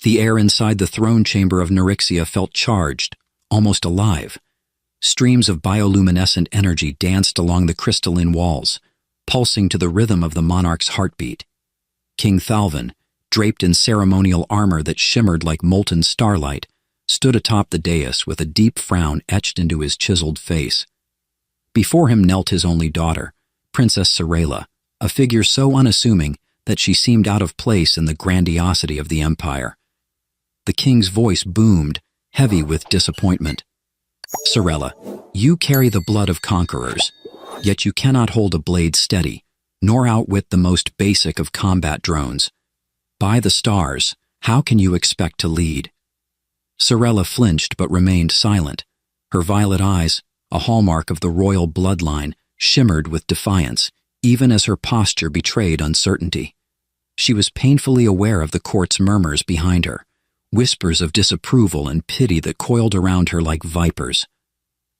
The air inside the throne chamber of Narixia felt charged, almost alive. Streams of bioluminescent energy danced along the crystalline walls, pulsing to the rhythm of the monarch's heartbeat. King Thalvin, draped in ceremonial armor that shimmered like molten starlight, stood atop the dais with a deep frown etched into his chiseled face. Before him knelt his only daughter, Princess Sorella, a figure so unassuming that she seemed out of place in the grandiosity of the empire. The king's voice boomed, heavy with disappointment. "Sorella, you carry the blood of conquerors, yet you cannot hold a blade steady, nor outwit the most basic of combat drones. By the stars, how can you expect to lead?" Sorella flinched but remained silent. Her violet eyes, a hallmark of the royal bloodline, shimmered with defiance, even as her posture betrayed uncertainty. She was painfully aware of the court's murmurs behind her, whispers of disapproval and pity that coiled around her like vipers.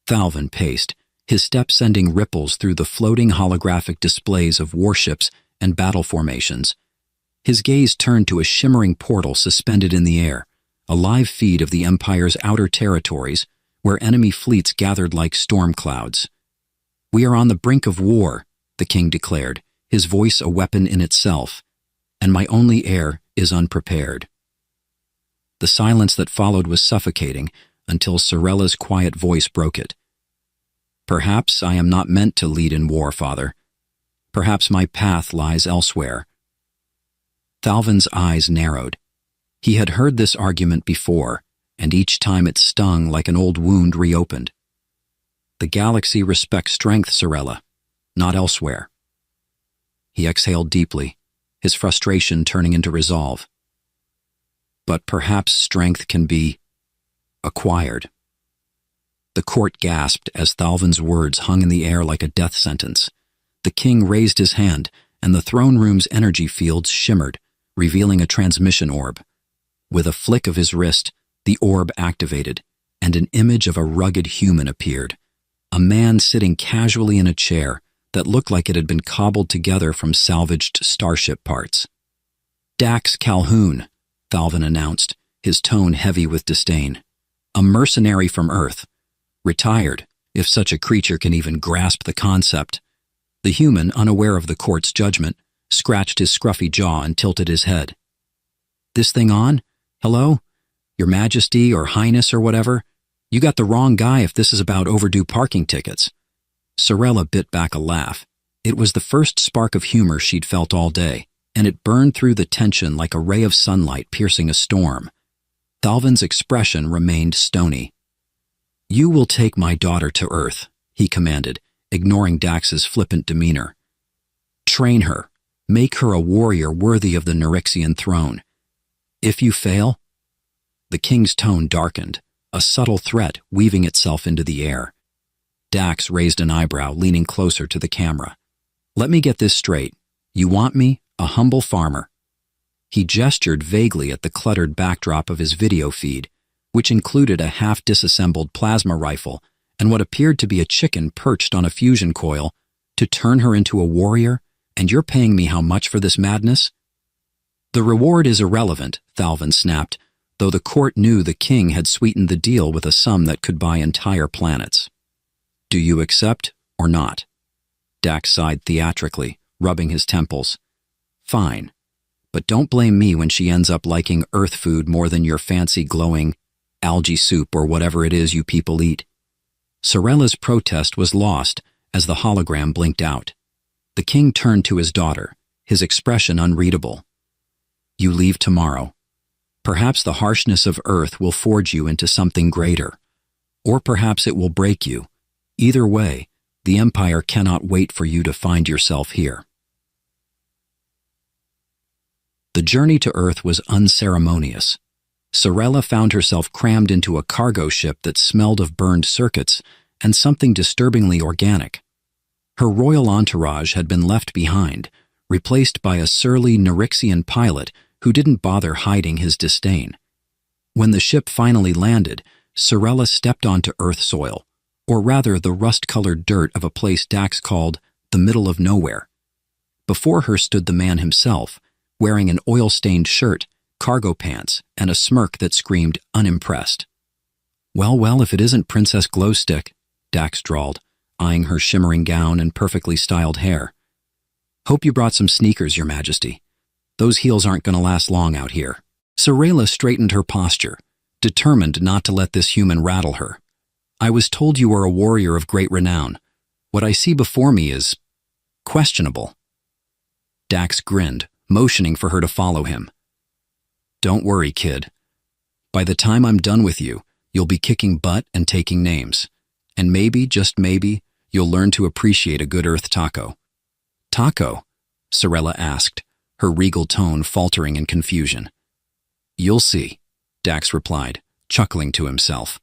Thalvin paced, his steps sending ripples through the floating holographic displays of warships and battle formations. His gaze turned to a shimmering portal suspended in the air, a live feed of the Empire's outer territories, where enemy fleets gathered like storm clouds. "We are on the brink of war," the king declared, his voice a weapon in itself, "and my only heir is unprepared." The silence that followed was suffocating until Sorella's quiet voice broke it. "Perhaps I am not meant to lead in war, father. Perhaps my path lies elsewhere." Thalvin's eyes narrowed. He had heard this argument before, and each time it stung like an old wound reopened. "The galaxy respects strength, Sorella, not elsewhere." He exhaled deeply, his frustration turning into resolve. "But perhaps strength can be acquired." The court gasped as Thalvin's words hung in the air like a death sentence. The king raised his hand, and the throne room's energy fields shimmered, revealing a transmission orb. With a flick of his wrist, the orb activated, and an image of a rugged human appeared. A man sitting casually in a chair that looked like it had been cobbled together from salvaged starship parts. "Dax Calhoun," Thalvin announced, his tone heavy with disdain. "A mercenary from Earth. Retired, if such a creature can even grasp the concept." The human, unaware of the court's judgment, scratched his scruffy jaw and tilted his head. "This thing on? Hello? Your Majesty or Highness or whatever? You got the wrong guy if this is about overdue parking tickets." Sorella bit back a laugh. It was the first spark of humor she'd felt all day, and it burned through the tension like a ray of sunlight piercing a storm. Thalvin's expression remained stony. "You will take my daughter to Earth," he commanded, ignoring Dax's flippant demeanor. "Train her. Make her a warrior worthy of the Narixian throne. If you fail—" The king's tone darkened, a subtle threat weaving itself into the air. Dax raised an eyebrow, leaning closer to the camera. "Let me get this straight. You want me, a humble farmer?" He gestured vaguely at the cluttered backdrop of his video feed, which included a half-disassembled plasma rifle and what appeared to be a chicken perched on a fusion coil, "to turn her into a warrior, and you're paying me how much for this madness?" "The reward is irrelevant," Thalvin snapped, though the court knew the king had sweetened the deal with a sum that could buy entire planets. "Do you accept or not?" Dax sighed theatrically, rubbing his temples. "Fine, but don't blame me when she ends up liking Earth food more than your fancy glowing algae soup or whatever it is you people eat." Sorella's protest was lost as the hologram blinked out. The king turned to his daughter, his expression unreadable. "You leave tomorrow. Perhaps the harshness of Earth will forge you into something greater, or perhaps it will break you. Either way, the Empire cannot wait for you to find yourself here." The journey to Earth was unceremonious. Sorella found herself crammed into a cargo ship that smelled of burned circuits and something disturbingly organic. Her royal entourage had been left behind, replaced by a surly Narixian pilot who didn't bother hiding his disdain. When the ship finally landed, Sorella stepped onto Earth soil, or rather the rust-colored dirt of a place Dax called the middle of nowhere. Before her stood the man himself, wearing an oil-stained shirt cargo pants, and a smirk that screamed unimpressed. Well, if it isn't Princess Glowstick, Dax drawled, eyeing her shimmering gown and perfectly styled hair. Hope you brought some sneakers, Your Majesty. Those heels aren't going to last long out here. Sorella straightened her posture, determined not to let this human rattle her. I was told you were a warrior of great renown. What I see before me is questionable. Dax grinned, motioning for her to follow him. Don't worry, kid. By the time I'm done with you, you'll be kicking butt and taking names. And maybe, just maybe, you'll learn to appreciate a good earth taco. Taco? Sorella asked, her regal tone faltering in confusion. You'll see, Dax replied, chuckling to himself.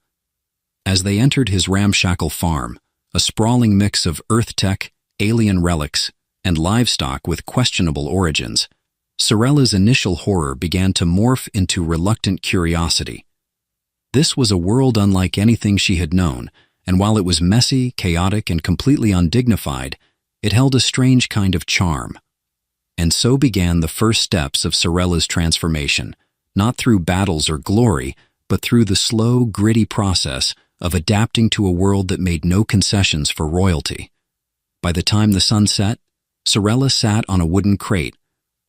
As they entered his ramshackle farm, a sprawling mix of earth tech, alien relics, and livestock with questionable origins, Sorella's initial horror began to morph into reluctant curiosity. This was a world unlike anything she had known, and while it was messy, chaotic, and completely undignified, it held a strange kind of charm. And so began the first steps of Sorella's transformation, not through battles or glory, but through the slow, gritty process of adapting to a world that made no concessions for royalty. By the time the sun set, Sorella sat on a wooden crate,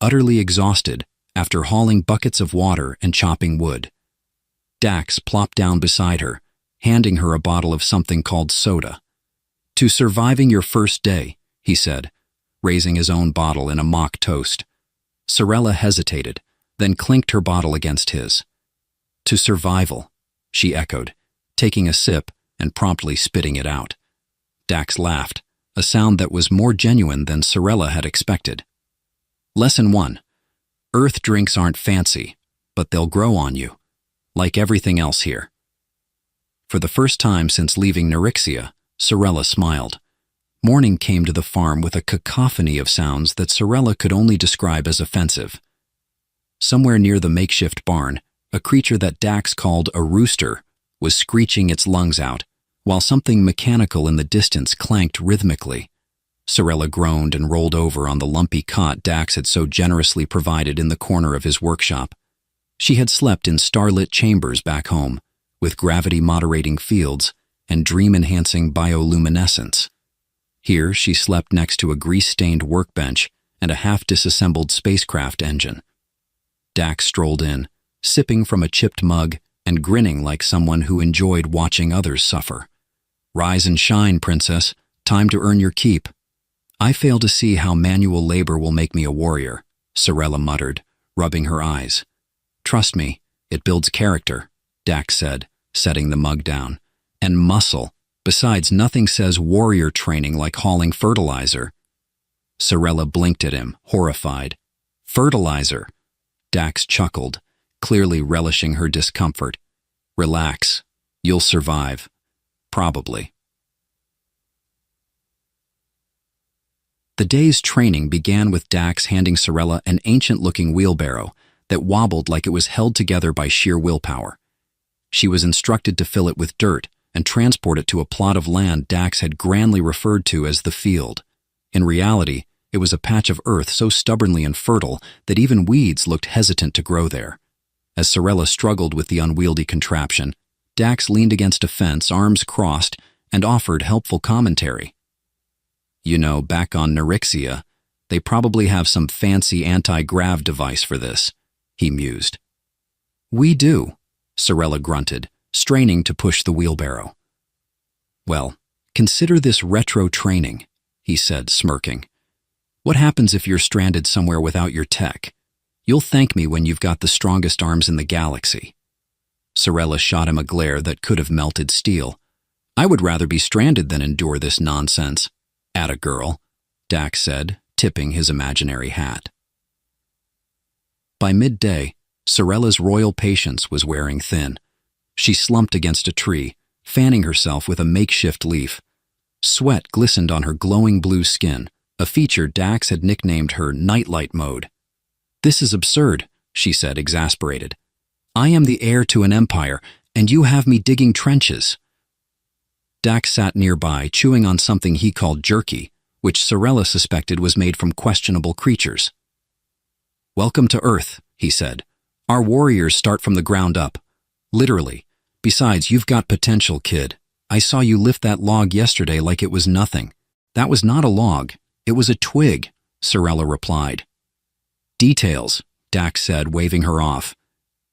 utterly exhausted after hauling buckets of water and chopping wood. Dax plopped down beside her, handing her a bottle of something called soda. To surviving your first day, he said, raising his own bottle in a mock toast. Sorella hesitated, then clinked her bottle against his. To survival, she echoed, taking a sip and promptly spitting it out. Dax laughed, a sound that was more genuine than Sorella had expected. Lesson 1. Earth drinks aren't fancy, but they'll grow on you, like everything else here. For the first time since leaving Narration, Sorella smiled. Morning came to the farm with a cacophony of sounds that Sorella could only describe as offensive. Somewhere near the makeshift barn, a creature that Dax called a rooster was screeching its lungs out, while something mechanical in the distance clanked rhythmically. Sorella groaned and rolled over on the lumpy cot Dax had so generously provided in the corner of his workshop. She had slept in starlit chambers back home, with gravity-moderating fields and dream-enhancing bioluminescence. Here she slept next to a grease-stained workbench and a half-disassembled spacecraft engine. Dax strolled in, sipping from a chipped mug and grinning like someone who enjoyed watching others suffer. Rise and shine, princess. Time to earn your keep. I fail to see how manual labor will make me a warrior, Sorella muttered, rubbing her eyes. Trust me, it builds character, Dax said, setting the mug down. And muscle. Besides, nothing says warrior training like hauling fertilizer. Sorella blinked at him, horrified. Fertilizer? Dax chuckled, clearly relishing her discomfort. Relax. You'll survive. Probably. The day's training began with Dax handing Sorella an ancient-looking wheelbarrow that wobbled like it was held together by sheer willpower. She was instructed to fill it with dirt and transport it to a plot of land Dax had grandly referred to as the field. In reality, it was a patch of earth so stubbornly infertile that even weeds looked hesitant to grow there. As Sorella struggled with the unwieldy contraption, Dax leaned against a fence, arms crossed, and offered helpful commentary. You know, back on Narration, they probably have some fancy anti-grav device for this, he mused. We do, Sorella grunted, straining to push the wheelbarrow. Well, consider this retro training, he said, smirking. What happens if you're stranded somewhere without your tech? You'll thank me when you've got the strongest arms in the galaxy. Sorella shot him a glare that could have melted steel. I would rather be stranded than endure this nonsense. Atta girl, Dax said, tipping his imaginary hat. By midday, Sorella's royal patience was wearing thin. She slumped against a tree, fanning herself with a makeshift leaf. Sweat glistened on her glowing blue skin, a feature Dax had nicknamed her nightlight mode. This is absurd, she said, exasperated. I am the heir to an empire, and you have me digging trenches. Dax sat nearby, chewing on something he called jerky, which Sorella suspected was made from questionable creatures. Welcome to Earth, he said, Our warriors start from the ground up. Literally. Besides, you've got potential, kid. I saw you lift that log yesterday like it was nothing. That was not a log. It was a twig, Sorella replied. Details, Dax said, waving her off.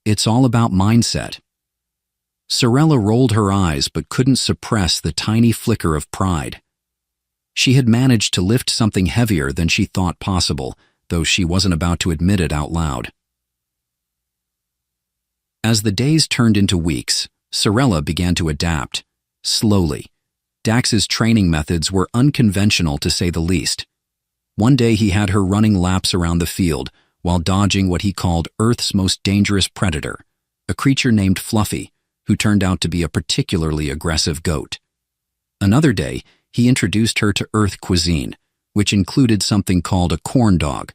It's all about mindset. Sorella rolled her eyes but couldn't suppress the tiny flicker of pride. She had managed to lift something heavier than she thought possible, though she wasn't about to admit it out loud. As the days turned into weeks, Sorella began to adapt, slowly. Dax's training methods were unconventional to say the least. One day he had her running laps around the field while dodging what he called Earth's most dangerous predator, a creature named Fluffy, who turned out to be a particularly aggressive goat. Another day, he introduced her to Earth cuisine, which included something called a corn dog.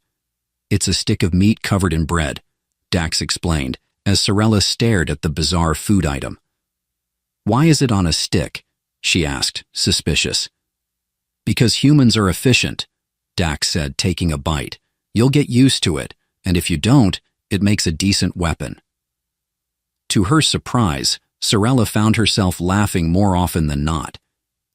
It's a stick of meat covered in bread, Dax explained, as Sorella stared at the bizarre food item. Why is it on a stick? She asked, suspicious. Because humans are efficient, Dax said, taking a bite. You'll get used to it, and if you don't, it makes a decent weapon. To her surprise, Sorella found herself laughing more often than not.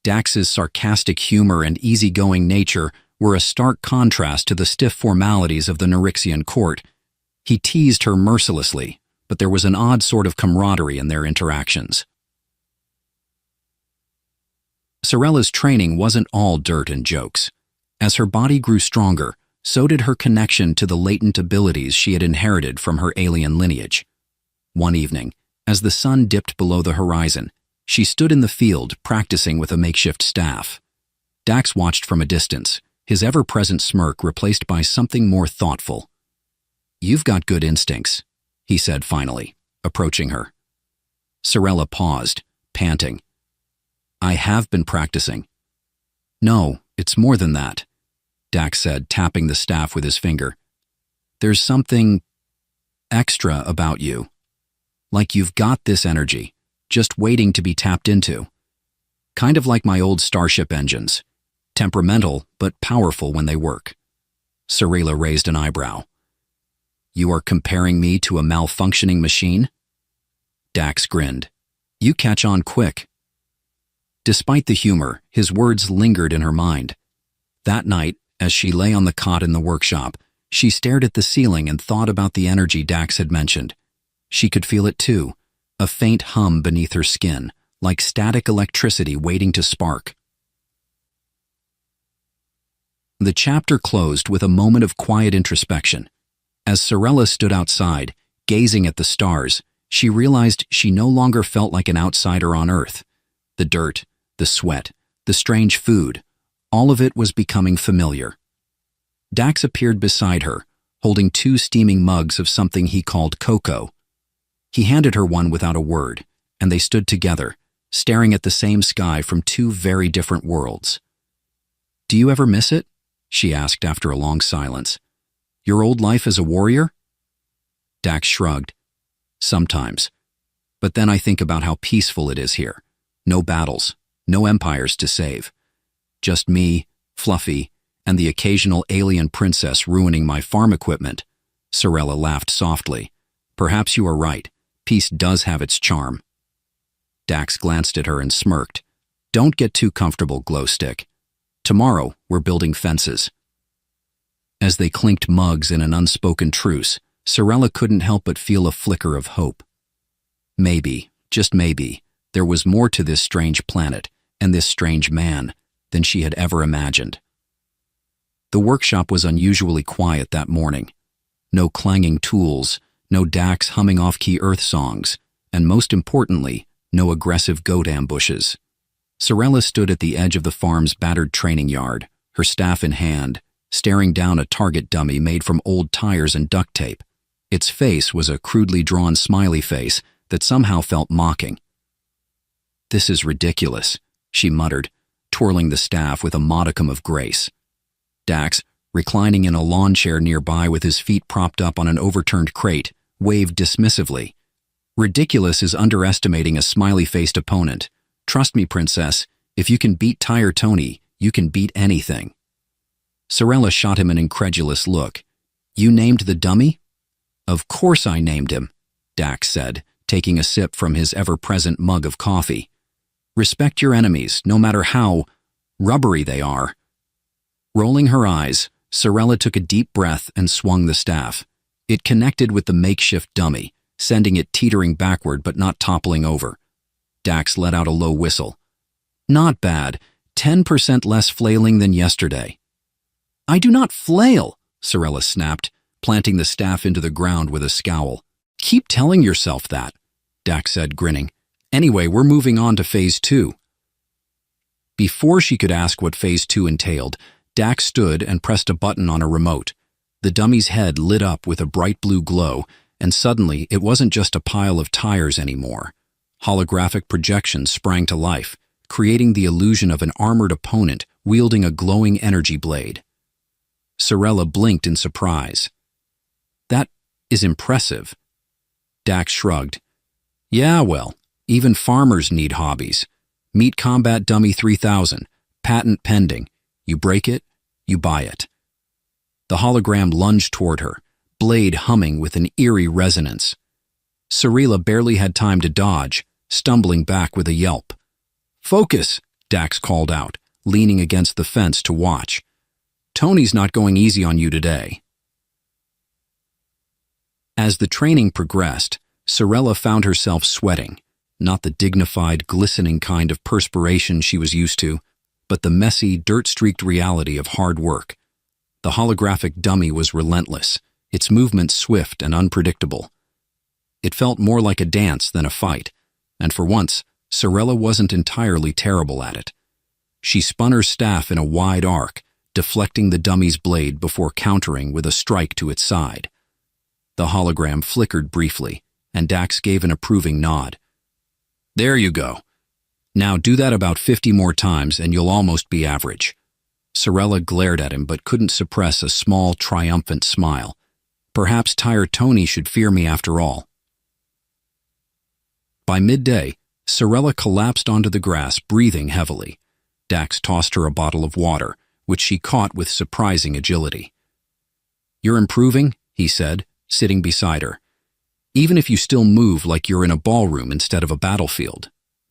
Dax's sarcastic humor and easygoing nature were a stark contrast to the stiff formalities of the Narixian court. He teased her mercilessly, but there was an odd sort of camaraderie in their interactions. Sorella's training wasn't all dirt and jokes. As her body grew stronger, so did her connection to the latent abilities she had inherited from her alien lineage. One evening, as the sun dipped below the horizon, she stood in the field practicing with a makeshift staff. Dax watched from a distance, his ever-present smirk replaced by something more thoughtful. "You've got good instincts," he said finally, approaching her. Sorella paused, panting. "I have been practicing." "No, it's more than that," Dax said, tapping the staff with his finger. "There's something extra about you. Like you've got this energy, just waiting to be tapped into. Kind of like my old starship engines. Temperamental, but powerful when they work." Sorella raised an eyebrow. "You are comparing me to a malfunctioning machine?" Dax grinned. "You catch on quick." Despite the humor, his words lingered in her mind. That night, as she lay on the cot in the workshop, she stared at the ceiling and thought about the energy Dax had mentioned. She could feel it too, a faint hum beneath her skin, like static electricity waiting to spark. The chapter closed with a moment of quiet introspection. As Sorella stood outside, gazing at the stars, she realized she no longer felt like an outsider on Earth. The dirt, the sweat, the strange food, all of it was becoming familiar. Dax appeared beside her, holding 2 steaming mugs of something he called cocoa. He handed her one without a word, and they stood together, staring at the same sky from 2 very different worlds. "Do you ever miss it?" she asked after a long silence. "Your old life as a warrior?" Dax shrugged. "Sometimes. But then I think about how peaceful it is here. No battles, no empires to save. Just me, Fluffy, and the occasional alien princess ruining my farm equipment." Sorella laughed softly. "Perhaps you are right. Peace does have its charm." Dax glanced at her and smirked. "Don't get too comfortable, Glowstick. Tomorrow, we're building fences." As they clinked mugs in an unspoken truce, Sorella couldn't help but feel a flicker of hope. Maybe, just maybe, there was more to this strange planet and this strange man than she had ever imagined. The workshop was unusually quiet that morning. No clanging tools, no Dax humming off-key Earth songs, and most importantly, no aggressive goat ambushes. Sorella stood at the edge of the farm's battered training yard, her staff in hand, staring down a target dummy made from old tires and duct tape. Its face was a crudely drawn smiley face that somehow felt mocking. "This is ridiculous," she muttered, twirling the staff with a modicum of grace. Dax, reclining in a lawn chair nearby with his feet propped up on an overturned crate, waved dismissively. "Ridiculous is underestimating a smiley-faced opponent. Trust me, Princess, if you can beat Tire Tony, you can beat anything." Sorella shot him an incredulous look. "You named the dummy?" Of course I named him, Dax said, taking a sip from his ever-present mug of coffee. Respect your enemies, no matter how rubbery they are. Rolling her eyes, Sorella took a deep breath and swung the staff. It connected with the makeshift dummy, sending it teetering backward but not toppling over. Dax let out a low whistle. Not bad. 10% less flailing than yesterday. I do not flail, Sorella snapped, planting the staff into the ground with a scowl. Keep telling yourself that, Dax said, grinning. Anyway, we're moving on to Phase 2. Before she could ask what Phase 2 entailed, Dax stood and pressed a button on a remote. The dummy's head lit up with a bright blue glow, and suddenly it wasn't just a pile of tires anymore. Holographic projections sprang to life, creating the illusion of an armored opponent wielding a glowing energy blade. Sorella blinked in surprise. That is impressive. Dax shrugged. Yeah, well, even farmers need hobbies. Meet Combat Dummy 3000, patent pending. You break it, you buy it. The hologram lunged toward her, blade humming with an eerie resonance. Sorella barely had time to dodge, stumbling back with a yelp. Focus, Dax called out, leaning against the fence to watch. Tony's not going easy on you today. As the training progressed, Sorella found herself sweating, not the dignified, glistening kind of perspiration she was used to, but the messy, dirt-streaked reality of hard work. The holographic dummy was relentless, its movements swift and unpredictable. It felt more like a dance than a fight, and for once, Sorella wasn't entirely terrible at it. She spun her staff in a wide arc, deflecting the dummy's blade before countering with a strike to its side. The hologram flickered briefly, and Dax gave an approving nod. There you go. Now do that about 50 more times and you'll almost be average. Sorella glared at him but couldn't suppress a small, triumphant smile. Perhaps Tired Tony should fear me after all. By midday, Sorella collapsed onto the grass, breathing heavily. Dax tossed her a bottle of water, which she caught with surprising agility. You're improving, he said, sitting beside her. Even if you still move like you're in a ballroom instead of a battlefield.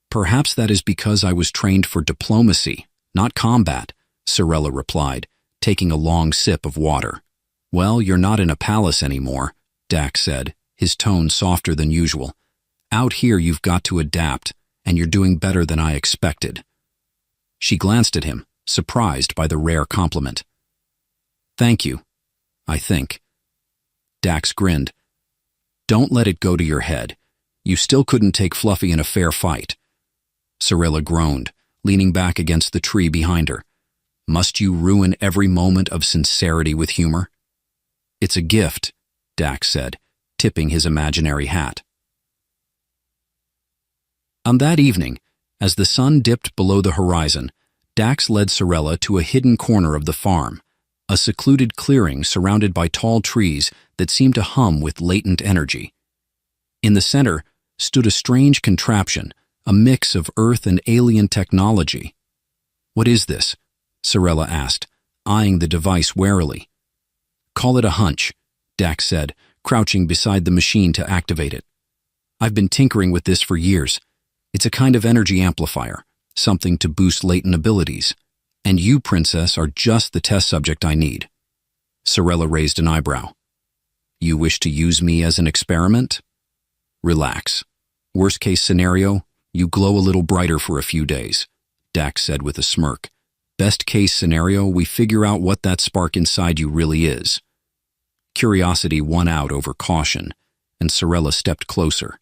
Perhaps that is because I was trained for diplomacy, not combat, Sorella replied, taking a long sip of water. Well, you're not in a palace anymore, Dax said, his tone softer than usual. Out here you've got to adapt, and you're doing better than I expected. She glanced at him, surprised by the rare compliment. Thank you, I think. Dax grinned. Don't let it go to your head. You still couldn't take Fluffy in a fair fight. Sorella groaned, leaning back against the tree behind her. Must you ruin every moment of sincerity with humor? It's a gift, Dax said, tipping his imaginary hat. On that evening, as the sun dipped below the horizon, Dax led Sorella to a hidden corner of the farm, a secluded clearing surrounded by tall trees that seemed to hum with latent energy. In the center stood a strange contraption, a mix of Earth and alien technology. What is this? Sorella asked, eyeing the device warily. Call it a hunch, Dax said, crouching beside the machine to activate it. I've been tinkering with this for years. It's a kind of energy amplifier, something to boost latent abilities. And you, Princess, are just the test subject I need. Sorella raised an eyebrow. You wish to use me as an experiment? Relax. Worst case scenario, you glow a little brighter for a few days, Dax said with a smirk. Best case scenario, we figure out what that spark inside you really is. Curiosity won out over caution, and Sorella stepped closer.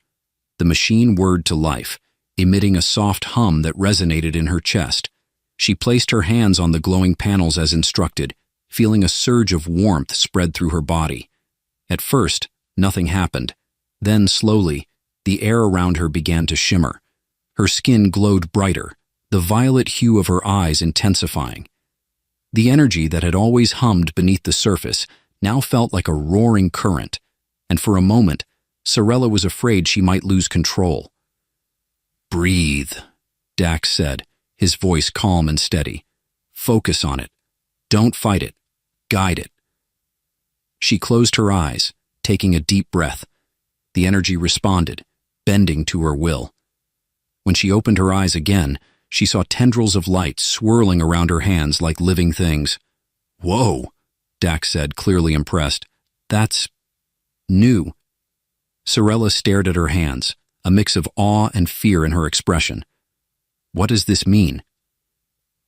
The machine whirred to life, emitting a soft hum that resonated in her chest. She placed her hands on the glowing panels as instructed, feeling a surge of warmth spread through her body. At first, nothing happened. Then, slowly, the air around her began to shimmer. Her skin glowed brighter, the violet hue of her eyes intensifying. The energy that had always hummed beneath the surface now felt like a roaring current, and for a moment, Sorella was afraid she might lose control. Breathe, Dax said, his voice calm and steady. Focus on it. Don't fight it. Guide it. She closed her eyes, taking a deep breath. The energy responded, bending to her will. When she opened her eyes again, she saw tendrils of light swirling around her hands like living things. "Whoa," Dax said, clearly impressed. "That's new." Sorella stared at her hands, a mix of awe and fear in her expression. "What does this mean?"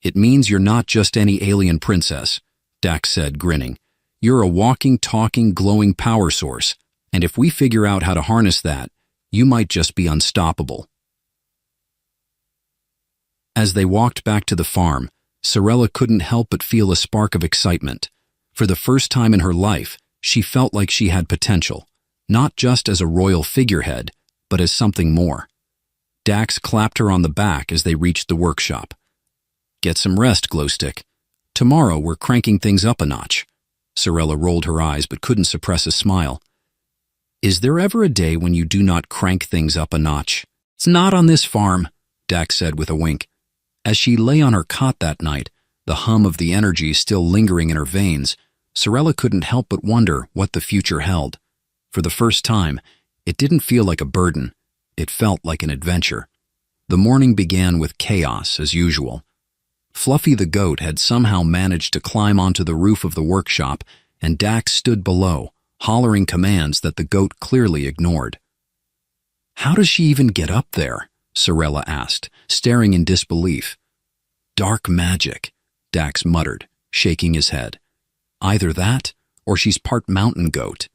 "It means you're not just any alien princess," Dax said, grinning. "You're a walking, talking, glowing power source, and if we figure out how to harness that, you might just be unstoppable." As they walked back to the farm, Sorella couldn't help but feel a spark of excitement. For the first time in her life, she felt like she had potential, not just as a royal figurehead, but as something more. Dax clapped her on the back as they reached the workshop. "Get some rest, Glowstick. Tomorrow we're cranking things up a notch." Sorella rolled her eyes but couldn't suppress a smile. "Is there ever a day when you do not crank things up a notch?" "It's not on this farm," Dax said with a wink. As she lay on her cot that night, the hum of the energy still lingering in her veins, Sorella couldn't help but wonder what the future held. For the first time, it didn't feel like a burden. It felt like an adventure. The morning began with chaos, as usual. Fluffy the goat had somehow managed to climb onto the roof of the workshop, and Dax stood below, hollering commands that the goat clearly ignored. "How does she even get up there?" Sorella asked, staring in disbelief. "Dark magic," Dax muttered, shaking his head. "Either that, or she's part mountain goat.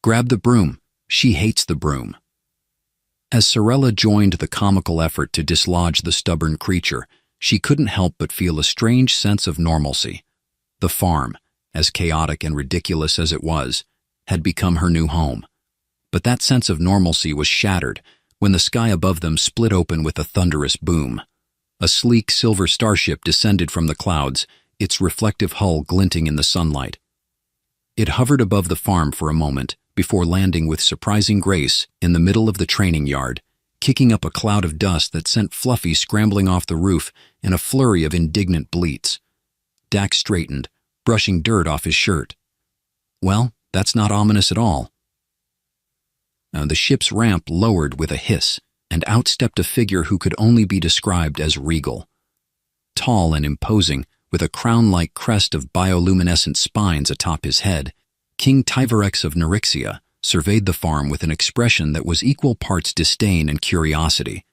Grab the broom. She hates the broom." As Sorella joined the comical effort to dislodge the stubborn creature, she couldn't help but feel a strange sense of normalcy. The farm, as chaotic and ridiculous as it was, had become her new home. But that sense of normalcy was shattered when the sky above them split open with a thunderous boom. A sleek silver starship descended from the clouds, its reflective hull glinting in the sunlight. It hovered above the farm for a moment before landing with surprising grace in the middle of the training yard, kicking up a cloud of dust that sent Fluffy scrambling off the roof in a flurry of indignant bleats. Dax straightened, brushing dirt off his shirt. "Well, that's not ominous at all." The ship's ramp lowered with a hiss, and out stepped a figure who could only be described as regal. Tall and imposing, with a crown-like crest of bioluminescent spines atop his head, King Tyvarex of Narration surveyed the farm with an expression that was equal parts disdain and curiosity.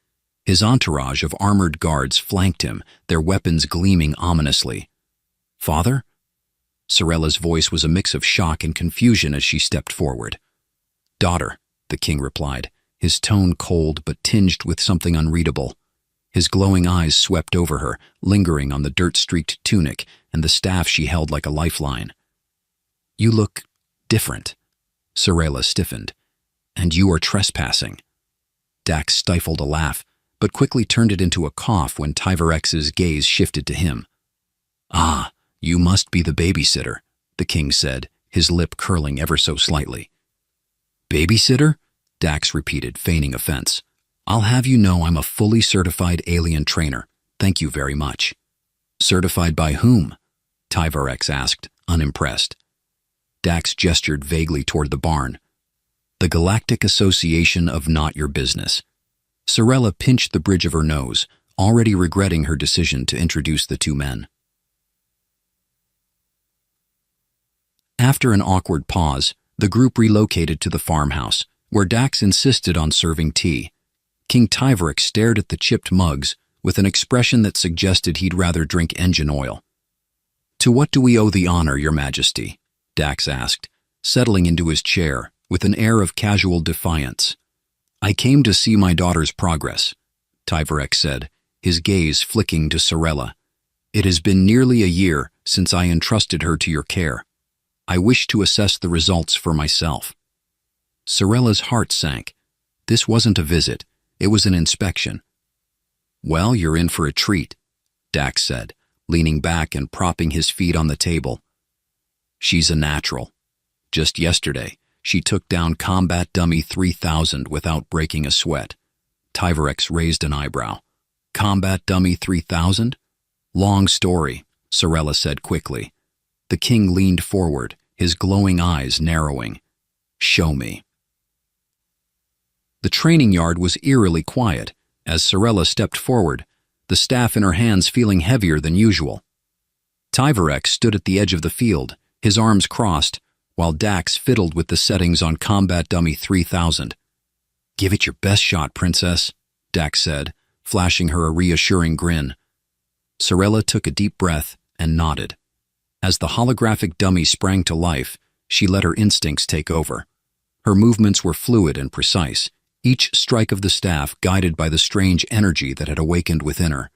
His entourage of armored guards flanked him, their weapons gleaming ominously. "Father?" Sorella's voice was a mix of shock and confusion as she stepped forward. "Daughter," the king replied, his tone cold but tinged with something unreadable. His glowing eyes swept over her, lingering on the dirt-streaked tunic and the staff she held like a lifeline. "You look different." Sorella stiffened. "And you are trespassing." Dax stifled a laugh, but quickly turned it into a cough when Tyvarex's gaze shifted to him. "Ah, you must be the babysitter," the king said, his lip curling ever so slightly. "Babysitter?" Dax repeated, feigning offense. "I'll have you know I'm a fully certified alien trainer. Thank you very much." "Certified by whom?" Tyvarex asked, unimpressed. Dax gestured vaguely toward the barn. "The Galactic Association of Not Your Business." Sorella pinched the bridge of her nose, already regretting her decision to introduce the two men. After an awkward pause, the group relocated to the farmhouse, where Dax insisted on serving tea. King Tyvarex stared at the chipped mugs with an expression that suggested he'd rather drink engine oil. "To what do we owe the honor, Your Majesty?" Dax asked, settling into his chair with an air of casual defiance. "I came to see my daughter's progress," Tyvarex said, his gaze flicking to Sorella. "It has been nearly a year since I entrusted her to your care. I wish to assess the results for myself." Sorella's heart sank. This wasn't a visit, it was an inspection. "Well, you're in for a treat," Dax said, leaning back and propping his feet on the table. "She's a natural. Just yesterday, she took down Combat Dummy 3000 without breaking a sweat." Tyvarex raised an eyebrow. "Combat Dummy 3000? Long story," Sorella said quickly. The king leaned forward, his glowing eyes narrowing. Show me. The training yard was eerily quiet as Sorella stepped forward, the staff in her hands feeling heavier than usual. Tyvarex stood at the edge of the field, his arms crossed, while Dax fiddled with the settings on Combat Dummy 3000. "Give it your best shot, Princess," Dax said, flashing her a reassuring grin. Sorella took a deep breath and nodded. As the holographic dummy sprang to life, she let her instincts take over. Her movements were fluid and precise, each strike of the staff guided by the strange energy that had awakened within her.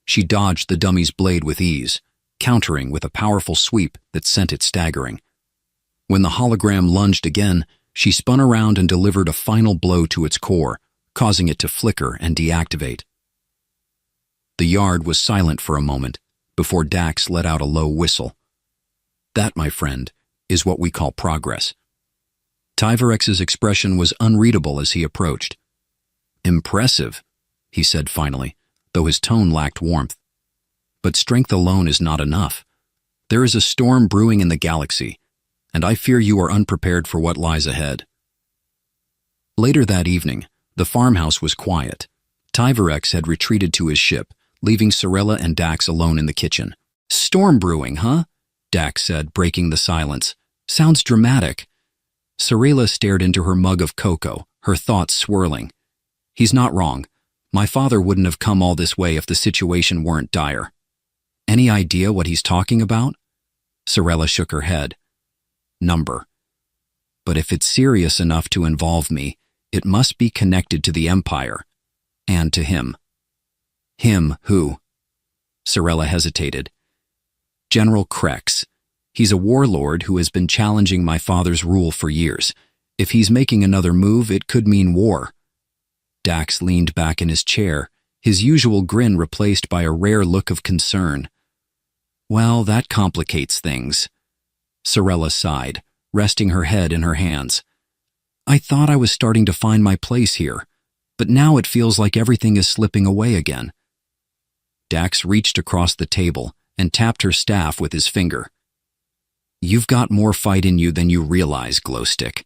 She dodged the dummy's blade with ease, countering with a powerful sweep that sent it staggering. When the hologram lunged again, she spun around and delivered a final blow to its core, causing it to flicker and deactivate. The yard was silent for a moment before Dax let out a low whistle. That, my friend, is what we call progress. Tyvarex's expression was unreadable as he approached. "Impressive," he said finally, though his tone lacked warmth. "But strength alone is not enough. There is a storm brewing in the galaxy, and I fear you are unprepared for what lies ahead." Later that evening, the farmhouse was quiet. Tyvarex had retreated to his ship, leaving Sorella and Dax alone in the kitchen. "Storm brewing, huh?" Dax said, breaking the silence. "Sounds dramatic." Sorella stared into her mug of cocoa, her thoughts swirling. "He's not wrong. My father wouldn't have come all this way if the situation weren't dire." "Any idea what he's talking about?" Sorella shook her head. "Number. But if it's serious enough to involve me, it must be connected to the Empire. And to him." "Him who?" Sorella hesitated. "General Krex. He's a warlord who has been challenging my father's rule for years. If he's making another move, it could mean war." Dax leaned back in his chair, his usual grin replaced by a rare look of concern. "Well, that complicates things." Sorella sighed, resting her head in her hands. "I thought I was starting to find my place here, but now it feels like everything is slipping away again." Dax reached across the table and tapped her staff with his finger. "You've got more fight in you than you realize, Glowstick.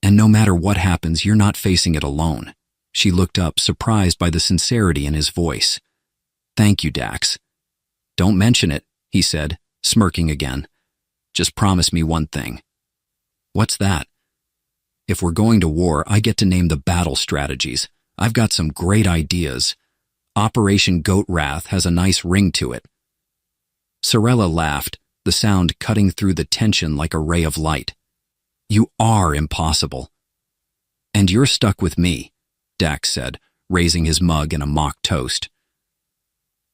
And no matter what happens, you're not facing it alone." She looked up, surprised by the sincerity in his voice. "Thank you, Dax." "Don't mention it," he said, smirking again. "Just promise me one thing." "What's that?" "If we're going to war, I get to name the battle strategies. I've got some great ideas. Operation Goat Wrath has a nice ring to it." Sorella laughed, the sound cutting through the tension like a ray of light. "You are impossible." "And you're stuck with me," Dax said, raising his mug in a mock toast.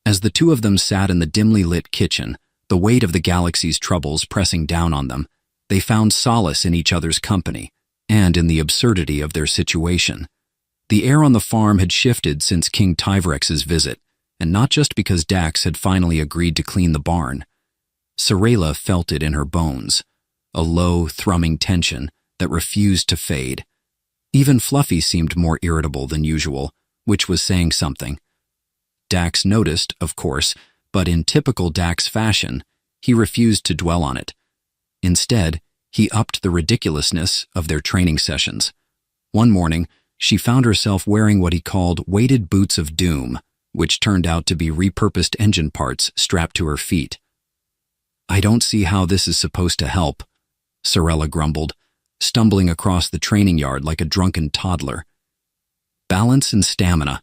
As the two of them sat in the dimly lit kitchen, the weight of the galaxy's troubles pressing down on them, they found solace in each other's company and in the absurdity of their situation. The air on the farm had shifted since King Tyvarex's visit, and not just because Dax had finally agreed to clean the barn. Sorella felt it in her bones, a low, thrumming tension that refused to fade. Even Fluffy seemed more irritable than usual, which was saying something. Dax noticed, of course, but in typical Dax fashion, he refused to dwell on it. Instead, he upped the ridiculousness of their training sessions. One morning, she found herself wearing what he called weighted boots of doom, which turned out to be repurposed engine parts strapped to her feet. "I don't see how this is supposed to help," Sorella grumbled, stumbling across the training yard like a drunken toddler. "Balance and stamina,"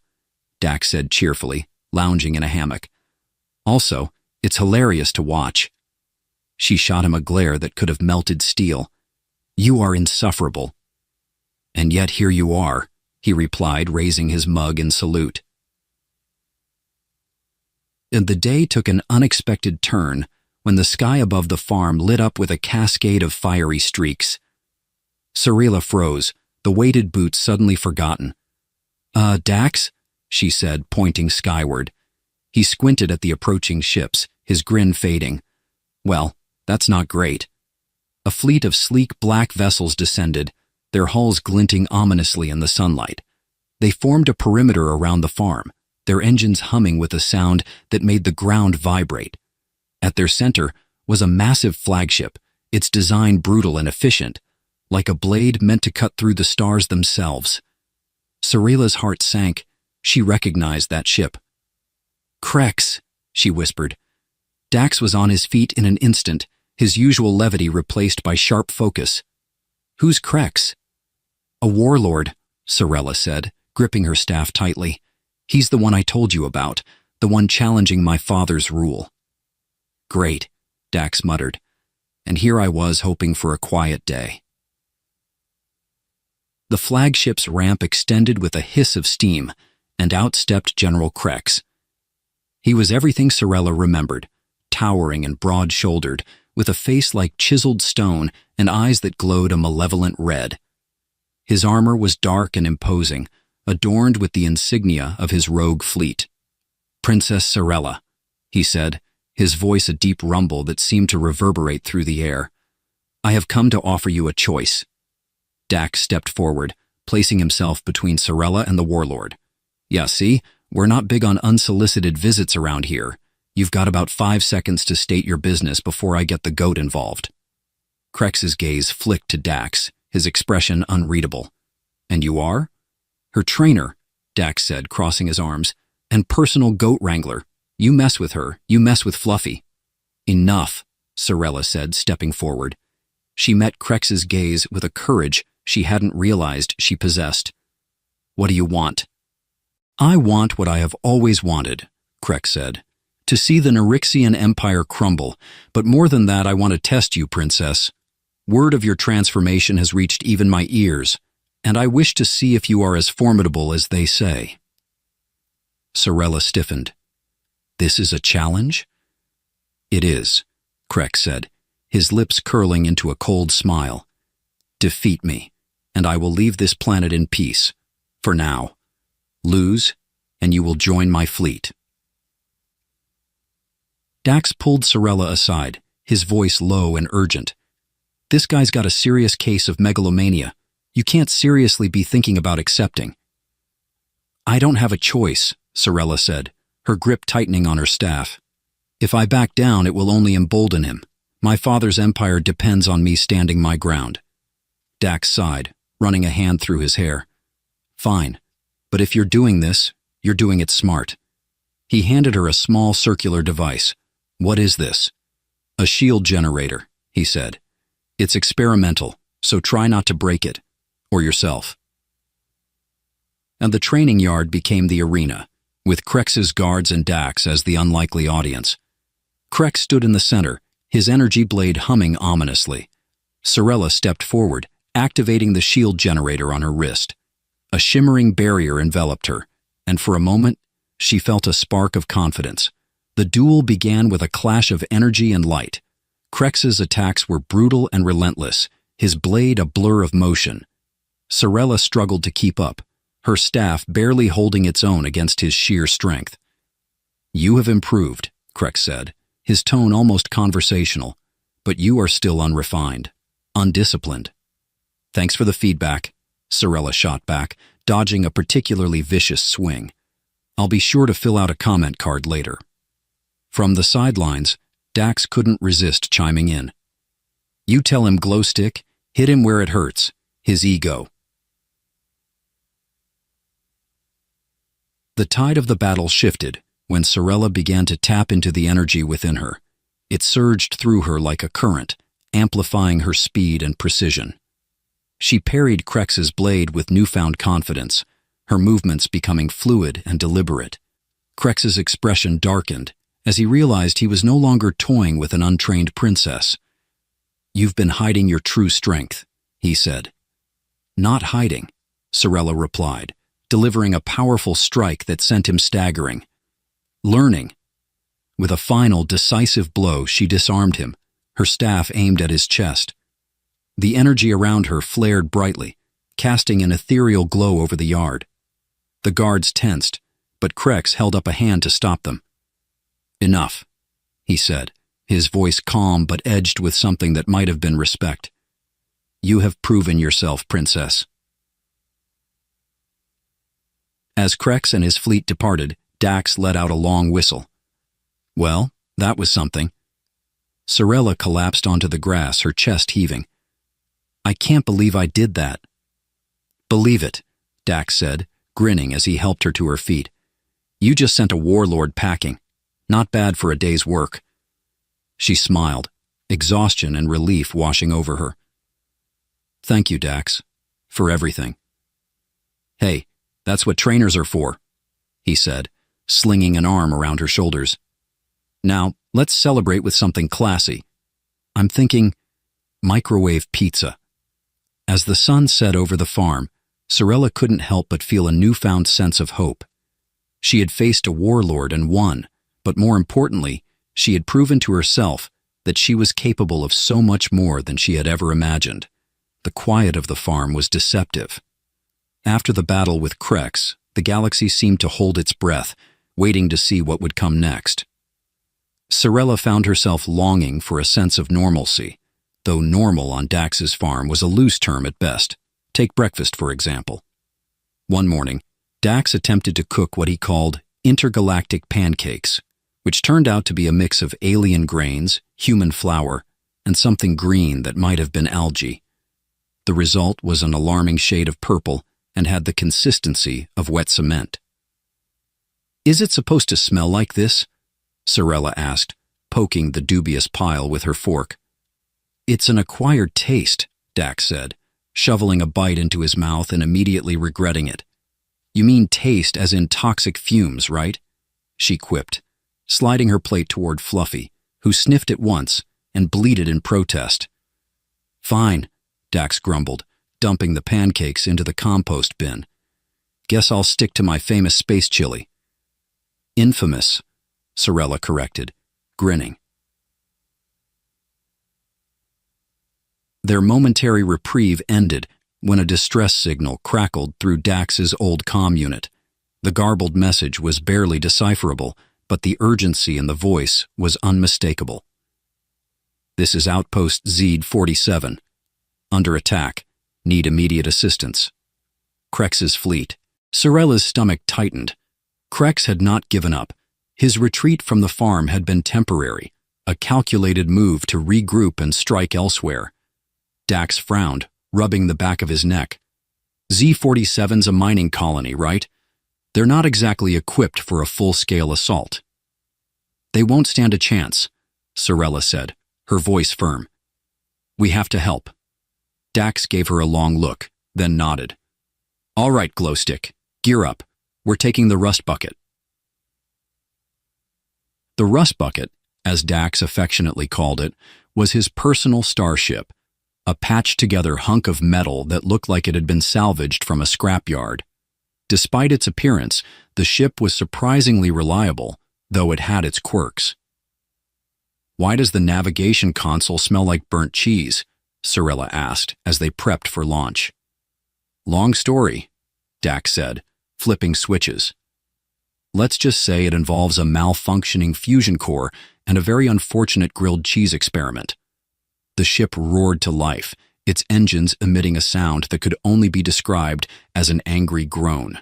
Dax said cheerfully, lounging in a hammock. "Also, it's hilarious to watch." She shot him a glare that could have melted steel. "You are insufferable." "And yet here you are," he replied, raising his mug in salute. And the day took an unexpected turn when the sky above the farm lit up with a cascade of fiery streaks. Sorella froze, the weighted boots suddenly forgotten. Dax?" she said, pointing skyward. He squinted at the approaching ships, his grin fading. "Well, that's not great." A fleet of sleek black vessels descended, their hulls glinting ominously in the sunlight. They formed a perimeter around the farm, their engines humming with a sound that made the ground vibrate. At their center was a massive flagship, its design brutal and efficient, like a blade meant to cut through the stars themselves. Sorela's heart sank. She recognized that ship. "Crex," she whispered. Dax was on his feet in an instant, his usual levity replaced by sharp focus. "Who's Crex?" "A warlord," Sorela said, gripping her staff tightly. "He's the one I told you about, the one challenging my father's rule." "Great," Dax muttered. And here I was hoping for a quiet day. The flagship's ramp extended with a hiss of steam, and out stepped General Crex. He was everything Sorela remembered, towering and broad-shouldered, with a face like chiseled stone and eyes that glowed a malevolent red. His armor was dark and imposing, adorned with the insignia of his rogue fleet. "Princess Sorela," he said, his voice a deep rumble that seemed to reverberate through the air. "I have come to offer you a choice." Dax stepped forward, placing himself between Sorela and the warlord. "Yeah, see, we're not big on unsolicited visits around here. You've got about 5 seconds to state your business before I get the goat involved." Crex's gaze flicked to Dax, his expression unreadable. "And you are?" "Her trainer," Dax said, crossing his arms, "and personal goat wrangler. You mess with her, you mess with Fluffy." "Enough," Sorela said, stepping forward. She met Crex's gaze with a courage she hadn't realized she possessed. "What do you want?" "I want what I have always wanted," Crex said. "To see the Narixian Empire crumble, but more than that I want to test you, Princess. Word of your transformation has reached even my ears, and I wish to see if you are as formidable as they say." Sorela stiffened. "This is a challenge?" "It is," Crex said, his lips curling into a cold smile. "Defeat me, and I will leave this planet in peace, for now. Lose, and you will join my fleet." Dax pulled Sorela aside, his voice low and urgent. "This guy's got a serious case of megalomania. You can't seriously be thinking about accepting." "I don't have a choice," Sorela said, her grip tightening on her staff. "If I back down, it will only embolden him. My father's empire depends on me standing my ground." Dax sighed, running a hand through his hair. "Fine, but if you're doing this, you're doing it smart." He handed her a small circular device. "What is this?" "A shield generator," he said. "It's experimental, so try not to break it, or yourself." And the training yard became the arena, with Crex's guards and Dax as the unlikely audience. Crex stood in the center, his energy blade humming ominously. Sorela stepped forward, activating the shield generator on her wrist. A shimmering barrier enveloped her, and for a moment, she felt a spark of confidence. The duel began with a clash of energy and light. Crex's attacks were brutal and relentless, his blade a blur of motion. Sorela struggled to keep up, her staff barely holding its own against his sheer strength. "You have improved," Crex said, his tone almost conversational, "but you are still unrefined, undisciplined." "Thanks for the feedback," Sorela shot back, dodging a particularly vicious swing. "I'll be sure to fill out a comment card later." From the sidelines, Dax couldn't resist chiming in. "You tell him, Glowstick, hit him where it hurts, his ego." The tide of the battle shifted when Sorela began to tap into the energy within her. It surged through her like a current, amplifying her speed and precision. She parried Crex's blade with newfound confidence, her movements becoming fluid and deliberate. Crex's expression darkened as he realized he was no longer toying with an untrained princess. "You've been hiding your true strength," he said. "Not hiding," Sorela replied, delivering a powerful strike that sent him staggering. "Learning." With a final, decisive blow, she disarmed him, her staff aimed at his chest. The energy around her flared brightly, casting an ethereal glow over the yard. The guards tensed, but Crex held up a hand to stop them. "Enough," he said, his voice calm but edged with something that might have been respect. "You have proven yourself, Princess." As Crex and his fleet departed, Dax let out a long whistle. "Well, that was something." Sorela collapsed onto the grass, her chest heaving. I can't believe I did that. Believe it, Dax said, grinning as he helped her to her feet. You just sent a warlord packing. Not bad for a day's work. She smiled, exhaustion and relief washing over her. Thank you, Dax, for everything. Hey, that's what trainers are for, he said, slinging an arm around her shoulders. Now, let's celebrate with something classy. I'm thinking microwave pizza. As the sun set over the farm, Sorella couldn't help but feel a newfound sense of hope. She had faced a warlord and won, but more importantly, she had proven to herself that she was capable of so much more than she had ever imagined. The quiet of the farm was deceptive. After the battle with Krex, the galaxy seemed to hold its breath, waiting to see what would come next. Sorella found herself longing for a sense of normalcy, though normal on Dax's farm was a loose term at best. Take breakfast, for example. One morning, Dax attempted to cook what he called intergalactic pancakes, which turned out to be a mix of alien grains, human flour, and something green that might have been algae. The result was an alarming shade of purple and had the consistency of wet cement. Is it supposed to smell like this? Sorella asked, poking the dubious pile with her fork. It's an acquired taste, Dax said, shoveling a bite into his mouth and immediately regretting it. You mean taste as in toxic fumes, right? She quipped, sliding her plate toward Fluffy, who sniffed it once and bleated in protest. Fine, Dax grumbled, dumping the pancakes into the compost bin. Guess I'll stick to my famous space chili. Infamous, Sorella corrected, grinning. Their momentary reprieve ended when a distress signal crackled through Dax's old comm unit. The garbled message was barely decipherable, but the urgency in the voice was unmistakable. This is Outpost Z-47. Under attack. Need immediate assistance. Krex's fleet. Sorella's stomach tightened. Krex had not given up. His retreat from the farm had been temporary, a calculated move to regroup and strike elsewhere. Dax frowned, rubbing the back of his neck. Z-47's a mining colony, right? They're not exactly equipped for a full-scale assault. They won't stand a chance, Sorella said, her voice firm. We have to help. Dax gave her a long look, then nodded. All right, Glowstick, gear up. We're taking the Rust Bucket. The Rust Bucket, as Dax affectionately called it, was his personal starship, a patched-together hunk of metal that looked like it had been salvaged from a scrapyard. Despite its appearance, the ship was surprisingly reliable, though it had its quirks. Why does the navigation console smell like burnt cheese? Sorella asked as they prepped for launch. Long story, Dax said, flipping switches. Let's just say it involves a malfunctioning fusion core and a very unfortunate grilled cheese experiment. The ship roared to life, its engines emitting a sound that could only be described as an angry groan.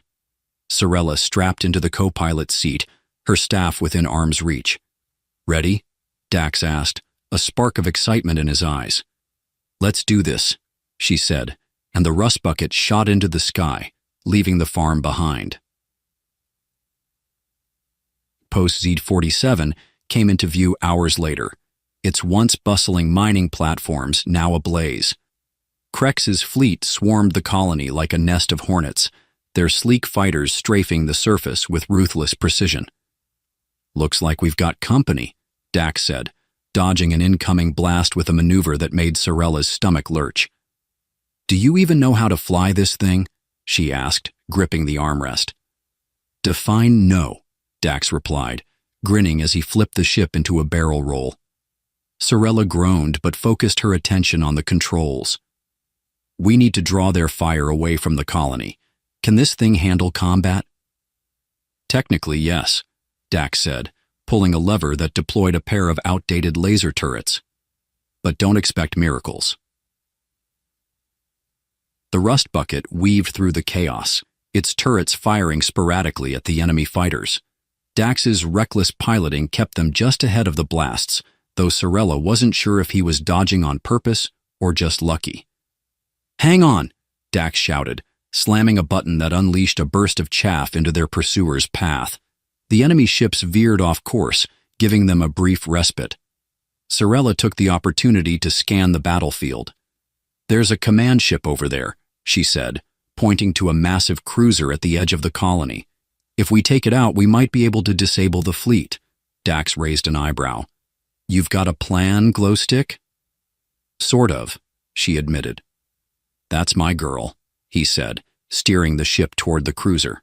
Sorella strapped into the co-pilot's seat, her staff within arm's reach. Ready? Dax asked, a spark of excitement in his eyes. Let's do this, she said, and the Rust Bucket shot into the sky, leaving the farm behind. Post Z-47 came into view hours later, its once bustling mining platforms now ablaze. Krex's fleet swarmed the colony like a nest of hornets, their sleek fighters strafing the surface with ruthless precision. Looks like we've got company, Dax said, dodging an incoming blast with a maneuver that made Sorella's stomach lurch. Do you even know how to fly this thing? She asked, gripping the armrest. Define no, Dax replied, grinning as he flipped the ship into a barrel roll. Sorella groaned but focused her attention on the controls. We need to draw their fire away from the colony. Can this thing handle combat? Technically, yes, Dax said, pulling a lever that deployed a pair of outdated laser turrets. But don't expect miracles. The Rust Bucket weaved through the chaos, its turrets firing sporadically at the enemy fighters. Dax's reckless piloting kept them just ahead of the blasts, though Sorella wasn't sure if he was dodging on purpose or just lucky. "Hang on," Dax shouted, slamming a button that unleashed a burst of chaff into their pursuer's path. The enemy ships veered off course, giving them a brief respite. Sorella took the opportunity to scan the battlefield. "There's a command ship over there," she said, pointing to a massive cruiser at the edge of the colony. "If we take it out, we might be able to disable the fleet." Dax raised an eyebrow. "You've got a plan, Glowstick?" "Sort of," she admitted. "That's my girl," he said, steering the ship toward the cruiser.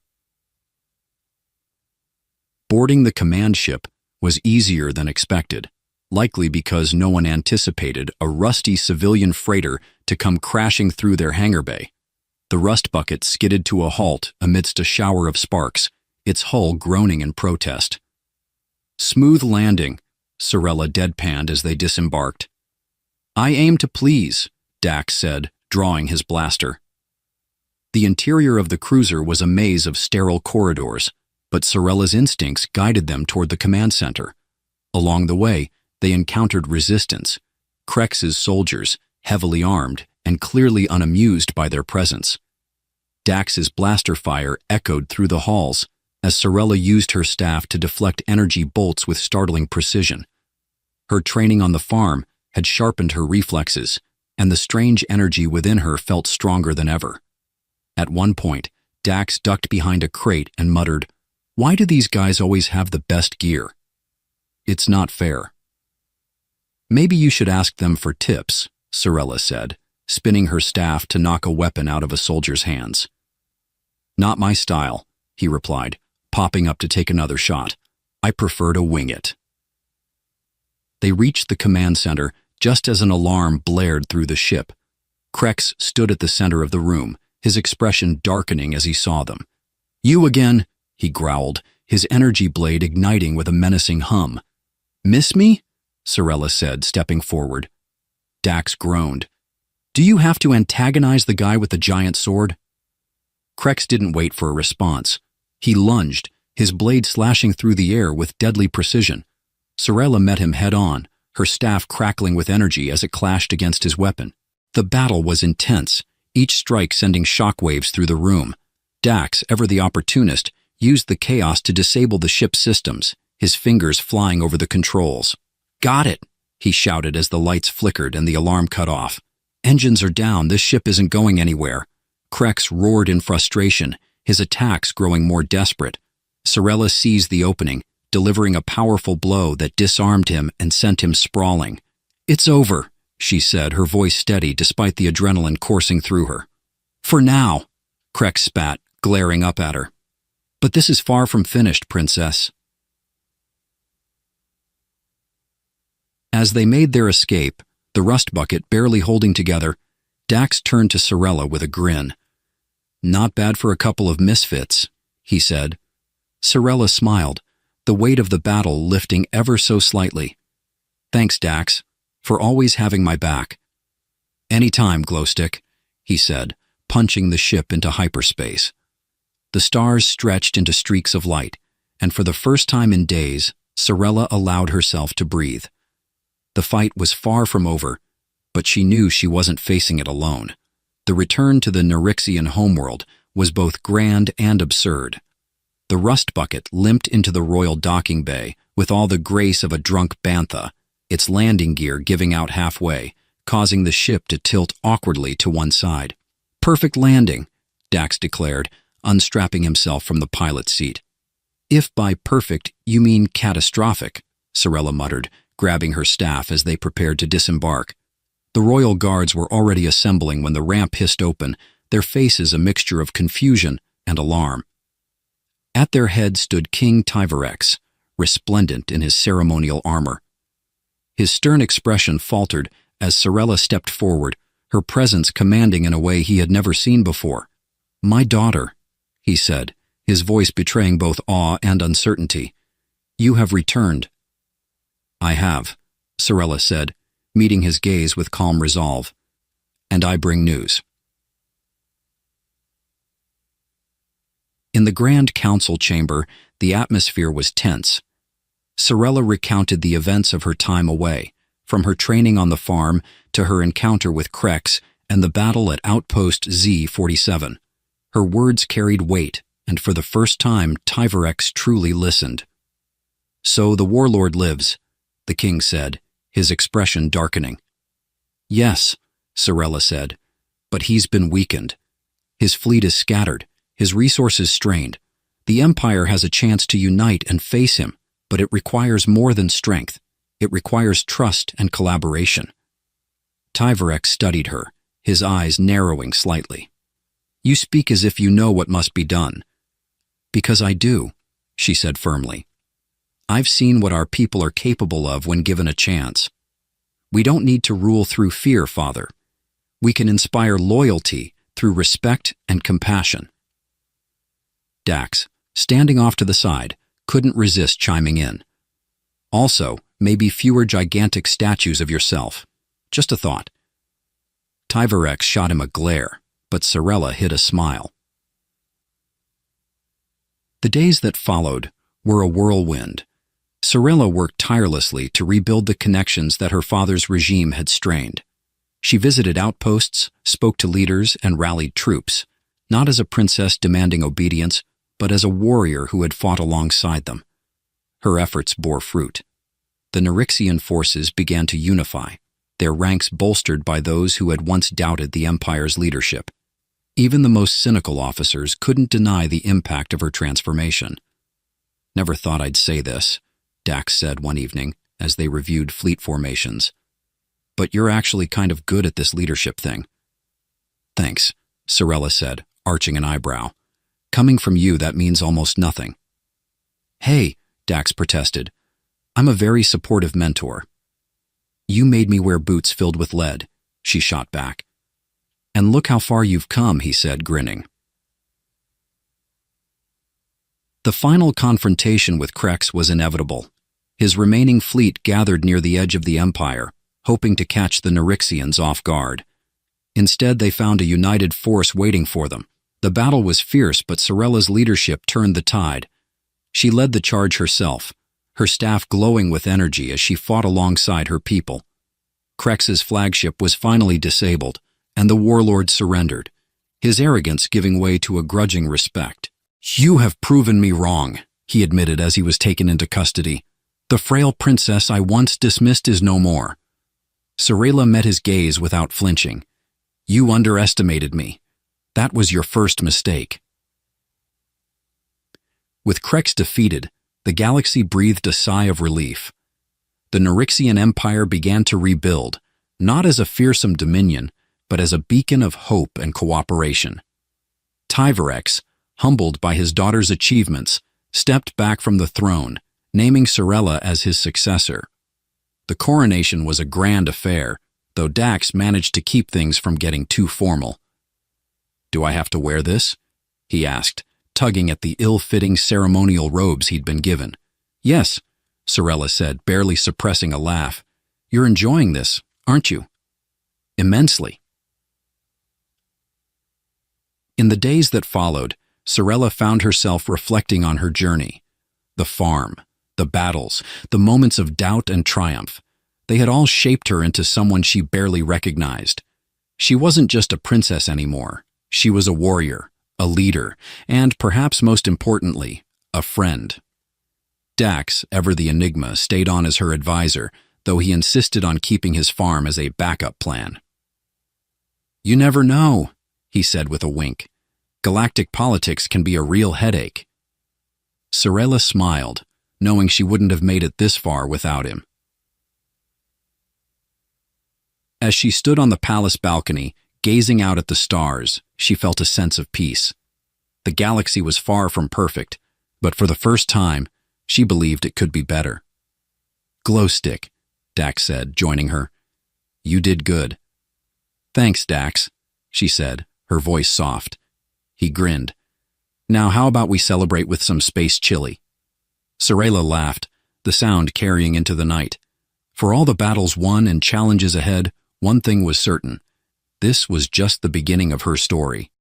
Boarding the command ship was easier than expected, likely because no one anticipated a rusty civilian freighter to come crashing through their hangar bay. The rust bucket skidded to a halt amidst a shower of sparks, its hull groaning in protest. "Smooth landing," Sorella deadpanned as they disembarked. "I aim to please," Dax said, drawing his blaster. The interior of the cruiser was a maze of sterile corridors, but Sorella's instincts guided them toward the command center. Along the way, they encountered resistance, Krex's soldiers, heavily armed and clearly unamused by their presence. Dax's blaster fire echoed through the halls as Sorella used her staff to deflect energy bolts with startling precision. Her training on the farm had sharpened her reflexes, and the strange energy within her felt stronger than ever. At one point, Dax ducked behind a crate and muttered, "Why do these guys always have the best gear? It's not fair." "Maybe you should ask them for tips," Sorella said, spinning her staff to knock a weapon out of a soldier's hands. "Not my style," he replied, popping up to take another shot. "I prefer to wing it." They reached the command center just as an alarm blared through the ship. Krex stood at the center of the room, his expression darkening as he saw them. "You again," he growled, his energy blade igniting with a menacing hum. "Miss me?" Sorella said, stepping forward. Dax groaned. "Do you have to antagonize the guy with the giant sword?" Krex didn't wait for a response. He lunged, his blade slashing through the air with deadly precision. Sorella met him head-on, her staff crackling with energy as it clashed against his weapon. The battle was intense, each strike sending shockwaves through the room. Dax, ever the opportunist, used the chaos to disable the ship's systems, his fingers flying over the controls. "Got it!" he shouted as the lights flickered and the alarm cut off. "Engines are down, this ship isn't going anywhere." Krex roared in frustration, his attacks growing more desperate. Sorella seized the opening, delivering a powerful blow that disarmed him and sent him sprawling. "It's over," she said, her voice steady despite the adrenaline coursing through her. "For now," Krex spat, glaring up at her. "But this is far from finished, Princess." As they made their escape, the rust bucket barely holding together, Dax turned to Sorella with a grin. "Not bad for a couple of misfits," he said. Sorella smiled, the weight of the battle lifting ever so slightly. "Thanks, Dax, for always having my back." "Any time, Glowstick," he said, punching the ship into hyperspace. The stars stretched into streaks of light, and for the first time in days, Sorella allowed herself to breathe. The fight was far from over, but she knew she wasn't facing it alone. The return to the Narixian homeworld was both grand and absurd. The rust bucket limped into the royal docking bay with all the grace of a drunk bantha, its landing gear giving out halfway, causing the ship to tilt awkwardly to one side. "Perfect landing," Dax declared, unstrapping himself from the pilot's seat. "If by perfect you mean catastrophic," Sorella muttered, grabbing her staff as they prepared to disembark. The royal guards were already assembling when the ramp hissed open, their faces a mixture of confusion and alarm. At their head stood King Tyverex, resplendent in his ceremonial armor. His stern expression faltered as Sorella stepped forward, her presence commanding in a way he had never seen before. "My daughter," he said, his voice betraying both awe and uncertainty. "You have returned." "I have," Sorella said, meeting his gaze with calm resolve. "And I bring news." In the Grand Council chamber, the atmosphere was tense. Sorella recounted the events of her time away, from her training on the farm to her encounter with Krex and the battle at Outpost Z-47. Her words carried weight, and for the first time Tyverex truly listened. "So the warlord lives," the king said, his expression darkening. "Yes," Sorella said, "but he's been weakened. His fleet is scattered, his resources strained. The Empire has a chance to unite and face him, but it requires more than strength. It requires trust and collaboration." Tyverex studied her, his eyes narrowing slightly. "You speak as if you know what must be done." "Because I do," she said firmly. "I've seen what our people are capable of when given a chance. We don't need to rule through fear, Father. We can inspire loyalty through respect and compassion." Dax, standing off to the side, couldn't resist chiming in. "Also, maybe fewer gigantic statues of yourself. Just a thought." Tyverex shot him a glare, but Sorella hid a smile. The days that followed were a whirlwind. Sorella worked tirelessly to rebuild the connections that her father's regime had strained. She visited outposts, spoke to leaders, and rallied troops, not as a princess demanding obedience, but as a warrior who had fought alongside them. Her efforts bore fruit. The Narixian forces began to unify, their ranks bolstered by those who had once doubted the Empire's leadership. Even the most cynical officers couldn't deny the impact of her transformation. "Never thought I'd say this," Dax said one evening as they reviewed fleet formations. "But you're actually kind of good at this leadership thing." "Thanks," Sorella said, arching an eyebrow. "Coming from you, that means almost nothing." "Hey," Dax protested, "I'm a very supportive mentor." "You made me wear boots filled with lead," she shot back. "And look how far you've come," he said, grinning. The final confrontation with Krex was inevitable. His remaining fleet gathered near the edge of the Empire, hoping to catch the Narixians off guard. Instead, they found a united force waiting for them. The battle was fierce, but Sorella's leadership turned the tide. She led the charge herself, her staff glowing with energy as she fought alongside her people. Krex's flagship was finally disabled, and the warlord surrendered, his arrogance giving way to a grudging respect. "You have proven me wrong," he admitted as he was taken into custody. "The frail princess I once dismissed is no more." Sorella met his gaze without flinching. "You underestimated me. That was your first mistake." With Krex defeated, the galaxy breathed a sigh of relief. The Narixian Empire began to rebuild, not as a fearsome dominion, but as a beacon of hope and cooperation. Tyverex, humbled by his daughter's achievements, stepped back from the throne, naming Sorella as his successor. The coronation was a grand affair, though Dax managed to keep things from getting too formal. "Do I have to wear this?" he asked, tugging at the ill-fitting ceremonial robes he'd been given. "Yes," Sorella said, barely suppressing a laugh. "You're enjoying this, aren't you?" "Immensely." In the days that followed, Sorella found herself reflecting on her journey. The farm, the battles, the moments of doubt and triumph. They had all shaped her into someone she barely recognized. She wasn't just a princess anymore. She was a warrior, a leader, and, perhaps most importantly, a friend. Dax, ever the enigma, stayed on as her advisor, though he insisted on keeping his farm as a backup plan. "You never know," he said with a wink. "Galactic politics can be a real headache." Sorella smiled, knowing she wouldn't have made it this far without him. As she stood on the palace balcony, gazing out at the stars, she felt a sense of peace. The galaxy was far from perfect, but for the first time, she believed it could be better. "Glow stick," Dax said, joining her. "You did good." "Thanks, Dax," she said, her voice soft. He grinned. "Now how about we celebrate with some space chili?" Sorella laughed, the sound carrying into the night. For all the battles won and challenges ahead, one thing was certain. This was just the beginning of her story.